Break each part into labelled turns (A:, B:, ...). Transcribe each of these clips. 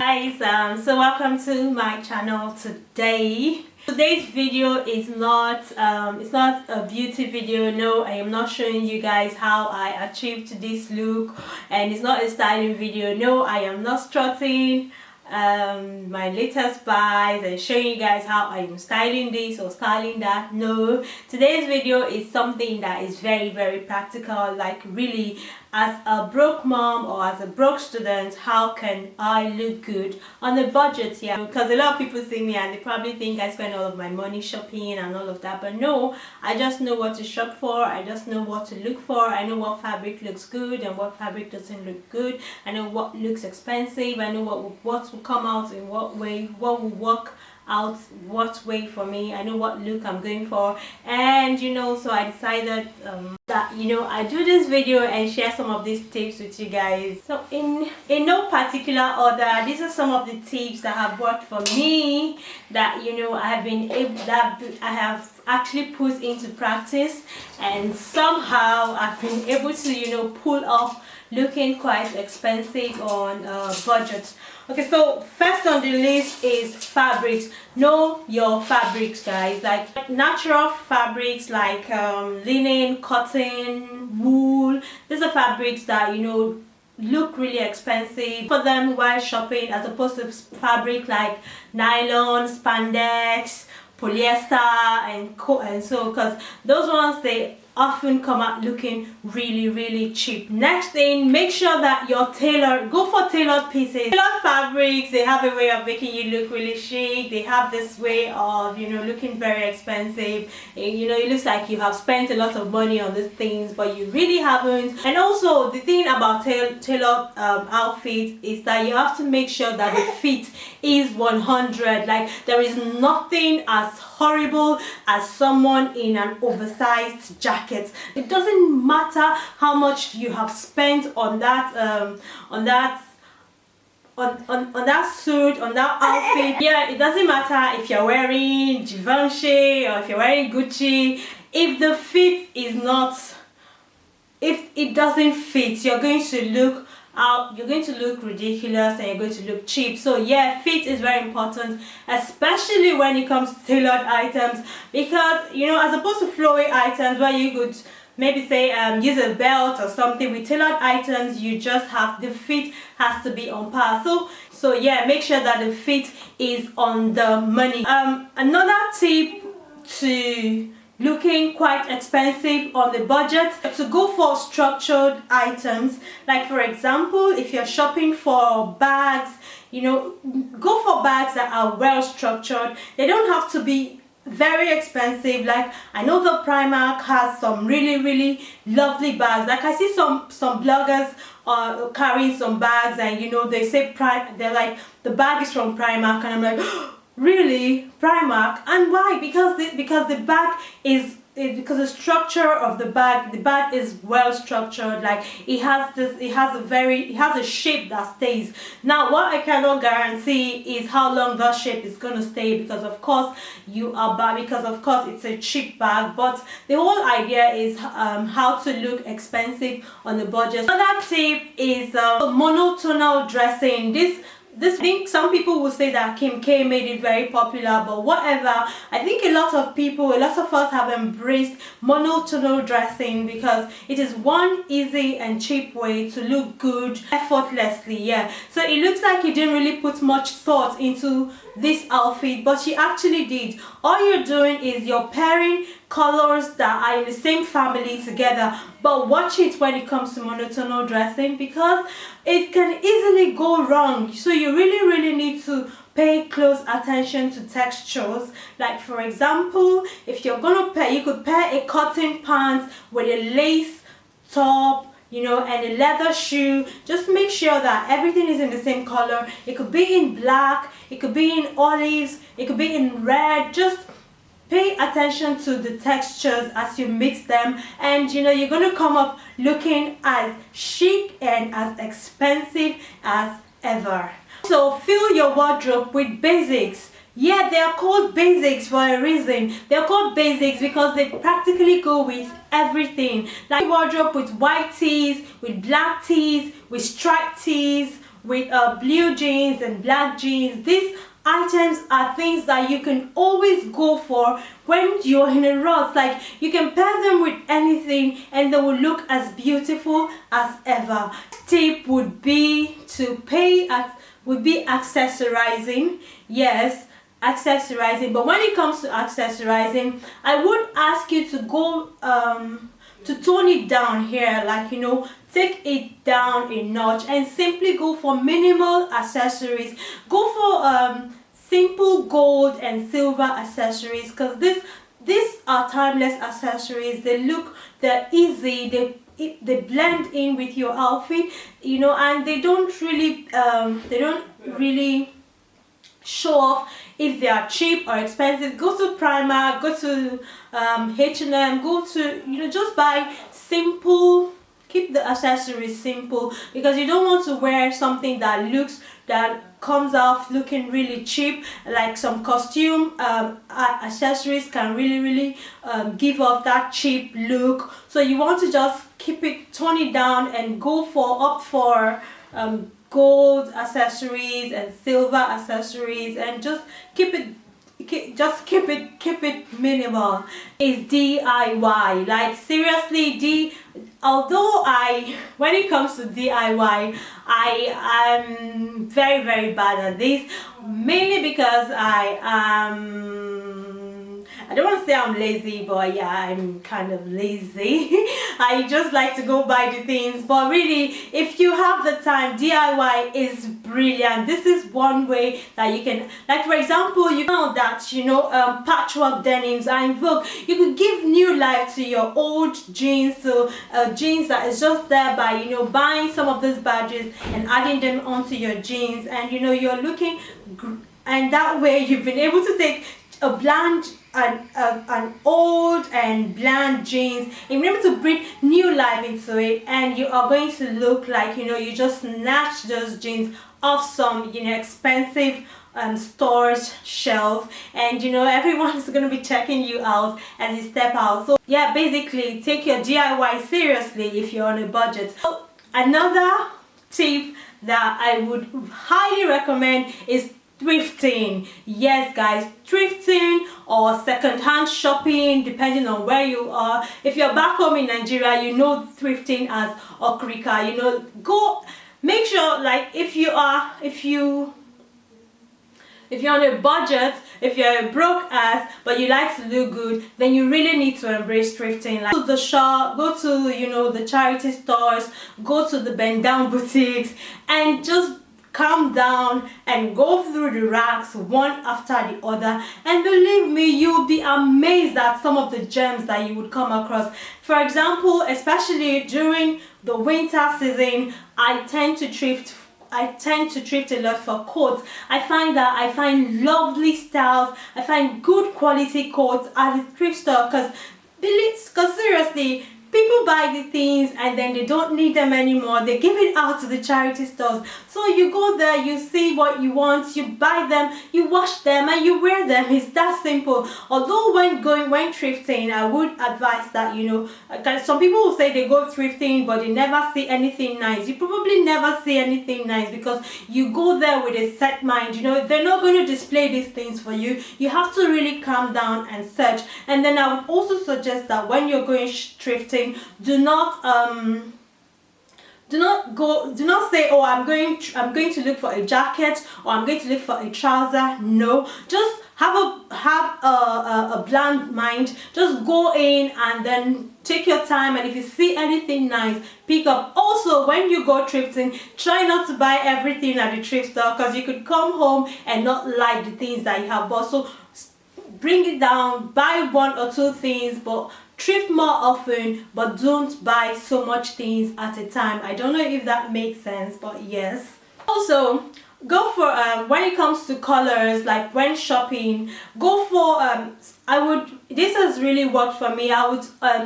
A: guys, so welcome to my channel today. Today's video is not it's not a beauty video. No, I am not showing you guys how I achieved this look, and it's not a styling video. No, I am not strutting my latest buys and showing you guys how I am styling this or styling that. No, today's video is something that is very practical. Like, really, as a broke mom or as a broke student, how can I look good on a budget? Yeah, because a lot of people see me and they probably think I spend all of my money shopping and all of that, but no, I just know what to shop for. I just know what to look for. I know what fabric looks good and what fabric doesn't look good. I know what looks expensive. I know what will come out in what way, what will work out what way for me. I know what look I'm going for, and so I decided that I do this video and share some of these tips with you guys. So in no particular order, these are some of the tips that have worked for me, that I have been able, that I have actually put into practice, and somehow I've been able to pull off looking quite expensive on a budget. Okay, so first on the list is fabrics. Know your fabrics, guys. Like natural fabrics like linen, cotton, wool. These are fabrics that look really expensive for them while shopping, as opposed to fabric like nylon, spandex, polyester, and so, because those ones, they often come out looking really cheap. Next thing, make sure that your go for tailored pieces. Tailored fabrics, they have a way of making you look really chic. They have this way of looking very expensive. It looks like you have spent a lot of money on these things, but you really haven't. And also, the thing about tailored outfits is that you have to make sure that the fit is 100. Like, there is nothing as horrible as someone in an oversized jacket. It doesn't matter how much you have spent on that on that suit, on that outfit. Yeah, it doesn't matter if you're wearing Givenchy or if you're wearing Gucci. If the fit is not, if it doesn't fit, you're going to look ridiculous and you're going to look cheap. So yeah, fit is very important, especially when it comes to tailored items, because as opposed to flowy items where you could maybe say use a belt or something, with tailored items you just have, the fit has to be on par. So yeah, make sure that the fit is on the money. Another tip to looking quite expensive on the budget, to go for structured items. Like, for example, if you're shopping for bags, go for bags that are well structured. They don't have to be very expensive. Like, I know the Primark has some really lovely bags. Like, I see some bloggers carrying some bags, and they say they're like, the bag is from Primark, and I'm like, really, Primark? And why? Because the bag is, because the structure of the bag is well structured. Like, it has a shape that stays. Now, what I cannot guarantee is how long that shape is going to stay, because of course it's a cheap bag. But the whole idea is how to look expensive on the budget. Another tip is monotonal dressing. This I think some people will say that Kim K made it very popular, but whatever. I think a lot of us have embraced monotonal dressing because it is one easy and cheap way to look good effortlessly. Yeah, so it looks like you didn't really put much thought into this outfit, but you actually did. All you're doing is you're pairing colors that are in the same family together. But watch it when it comes to monotonal dressing, because it can easily go wrong. So you really need to pay close attention to textures. Like, for example, if you're gonna pair, you could pair a cotton pants with a lace top, and a leather shoe. Just make sure that everything is in the same color. It could be in black, it could be in olives, it could be in red. Just pay attention to the textures as you mix them, and you're going to come up looking as chic and as expensive as ever. So fill your wardrobe with basics. Yeah, they are called basics for a reason. They're called basics because they practically go with everything. Like wardrobe with white tees, with black tees, with striped tees, with blue jeans and black jeans. These items are things that you can always go for when you're in a rush. Like, you can pair them with anything and they will look as beautiful as ever. Tip would be accessorizing. Yes, accessorizing. But when it comes to accessorizing, I would ask you to go to tone it down here, like, you know, take it down a notch and simply go for minimal accessories. Go for simple gold and silver accessories, because these are timeless accessories. They're easy, they blend in with your outfit, you know, and they don't really show off if they are cheap or expensive. Go to Primark, go to H&M, go to, you know, just buy simple. Keep the accessories simple, because you don't want to wear something that comes off looking really cheap. Like some costume accessories can really give off that cheap look. So you want to just tone it down and opt for gold accessories and silver accessories, and just keep it minimal. Is DIY. Like, seriously, although when it comes to DIY, I am very bad at this, mainly because I don't want to say I'm lazy, but yeah, I'm kind of lazy. I just like to go buy the things. But really, if you have the time, DIY is brilliant. This is one way that you can, like, for example, you know that, you know, patchwork denims are in vogue. You could give new life to your old jeans, so jeans that is just there by, you know, buying some of these badges and adding them onto your jeans, and, you know, you're looking, and that way you've been able to take a bland an old and bland jeans and you're able to breathe new life into it, and you are going to look like, you know, you just snatched those jeans off some, you know, expensive store's shelf, and, you know, everyone's going to be checking you out as you step out. So yeah, basically take your DIY seriously if you're on a budget. So another tip that I would highly recommend is thrifting. Yes guys, thrifting or second-hand shopping, depending on where you are. If you're back home in Nigeria, you know thrifting as okrika. You know, go make sure, like, if you're on a budget, if you're a broke ass but you like to look good, then you really need to embrace thrifting. Like, go to the shop, go to, you know, the charity stores, go to the bend down boutiques, and just calm down and go through the racks one after the other, and believe me, you'll be amazed at some of the gems that you would come across. For example, especially during the winter season, I tend to thrift a lot for coats. I find lovely styles, I find good quality coats at the thrift store, because seriously, people buy the things and then they don't need them anymore. They give it out to the charity stores. So you go there, you see what you want, you buy them, you wash them, and you wear them. It's that simple. Although when thrifting, I would advise that, you know, some people will say they go thrifting but they never see anything nice. You probably never see anything nice because you go there with a set mind. You know, they're not going to display these things for you. You have to really calm down and search. And then I would also suggest that when you're going thrifting, do not say, oh, I'm going to look for a jacket, or I'm going to look for a trouser. No, just have a bland mind. Just go in and then take your time, and if you see anything nice, pick up. Also, when you go thrifting, try not to buy everything at the thrift store, because you could come home and not like the things that you have bought. So bring it down, buy one or two things, but thrift more often, but don't buy so much things at a time. I don't know if that makes sense, but yes. Also, go for when it comes to colors, like when shopping, go for this has really worked for me. I would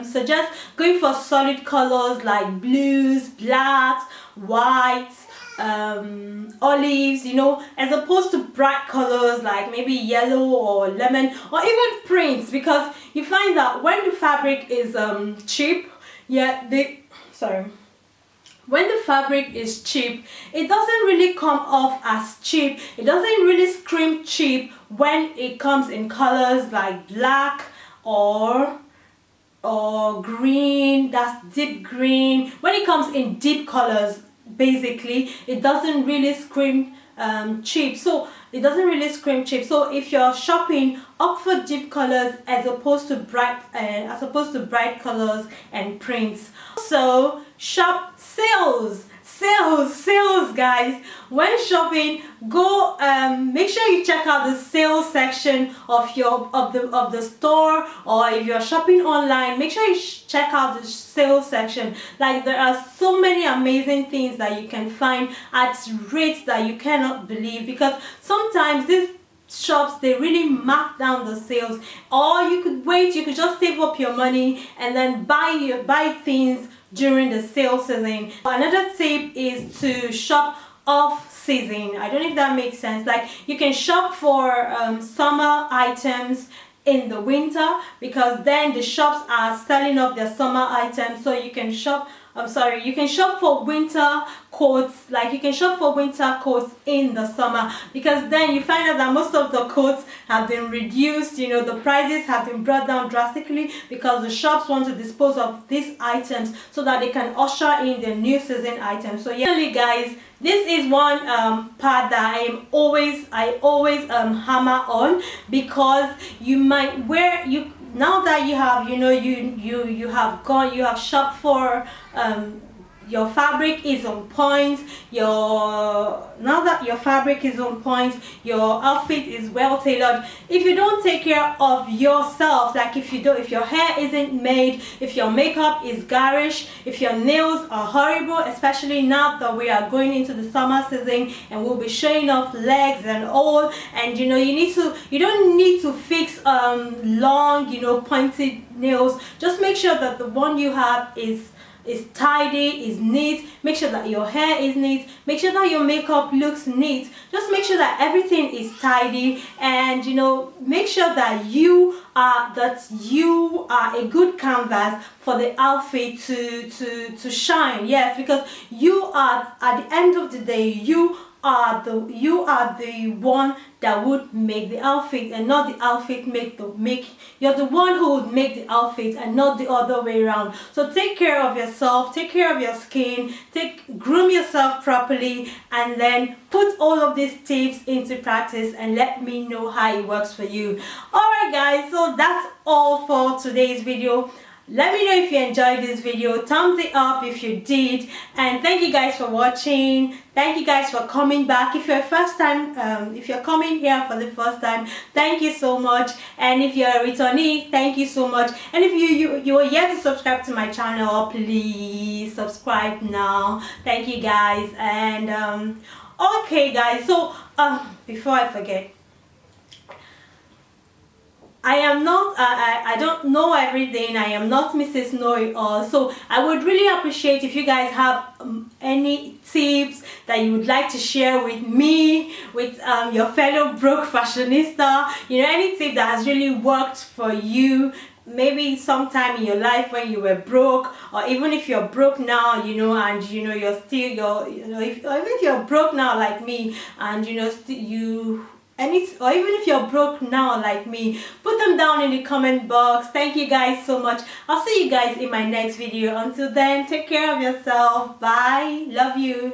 A: suggest going for solid colors like blues, blacks, whites, olives, you know, as opposed to bright colors like maybe yellow or lemon, or even prints, because you find that when the fabric is cheap, yeah, when the fabric is cheap, it doesn't really come off as cheap. It doesn't really scream cheap when it comes in colors like black or green, that's deep green. When it comes in deep colors, basically, it doesn't really scream cheap. So it doesn't really scream cheap. So if you're shopping, opt for deep colors as opposed to bright colors and prints. So shop sales. Sales, guys. When shopping, go make sure you check out the sales section of the store, or if you're shopping online, make sure you check out the sales section. Like, there are so many amazing things that you can find at rates that you cannot believe, because sometimes these shops, they really mark down the sales. Or you could wait, you could just save up your money and then buy things during the sale season. Another tip is to shop off season. I don't know if that makes sense. Like, you can shop for summer items in the winter, because then the shops are selling off their summer items. So you can shop, you can shop for winter coats. Like, you can shop for winter coats in the summer, because then you find out that most of the coats have been reduced. You know, the prices have been brought down drastically, because the shops want to dispose of these items so that they can usher in the new season items. So yeah, really, guys, this is one part that I always hammer on, because you might wear, now that you have, you know, you have shopped for your fabric is on point, now that your fabric is on point, your outfit is well tailored. If you don't take care of yourself, like if your hair isn't made, if your makeup is garish, if your nails are horrible, especially now that we are going into the summer season and we'll be showing off legs and all, and you know, you don't need to fix long, you know, pointed nails. Just make sure that the one you have is tidy, is neat. Make sure that your hair is neat. Make sure that your makeup looks neat. Just make sure that everything is tidy, and you know, make sure that you are a good canvas for the outfit to shine. Yes, because you are, at the end of the day, you are the one that would make the outfit, and not the outfit you're the one who would make the outfit, and not the other way around. So take care of yourself, take care of your skin, groom yourself properly, and then put all of these tips into practice and let me know how it works for you. Alright guys, so that's all for today's video. Let me know if you enjoyed this video. Thumbs it up if you did, and thank you guys for watching. Thank you guys for coming back. If you're coming here for the first time, thank you so much. And if you're a returnee, thank you so much. And if you are yet to subscribe to my channel, please subscribe now. Thank you guys. And okay guys, so before I forget, I am not, I don't know everything. I am not Mrs. Know-it-all. So I would really appreciate if you guys have any tips that you would like to share with me, with your fellow broke fashionista. You know, any tip that has really worked for you. Maybe sometime in your life when you were broke, or even if you're broke now, you know, and you know you're still, even if you're broke now like me, and you know or even if you're broke now like me, put them down in the comment box. Thank you guys so much. I'll see you guys in my next video. Until then, take care of yourself. Bye. Love you.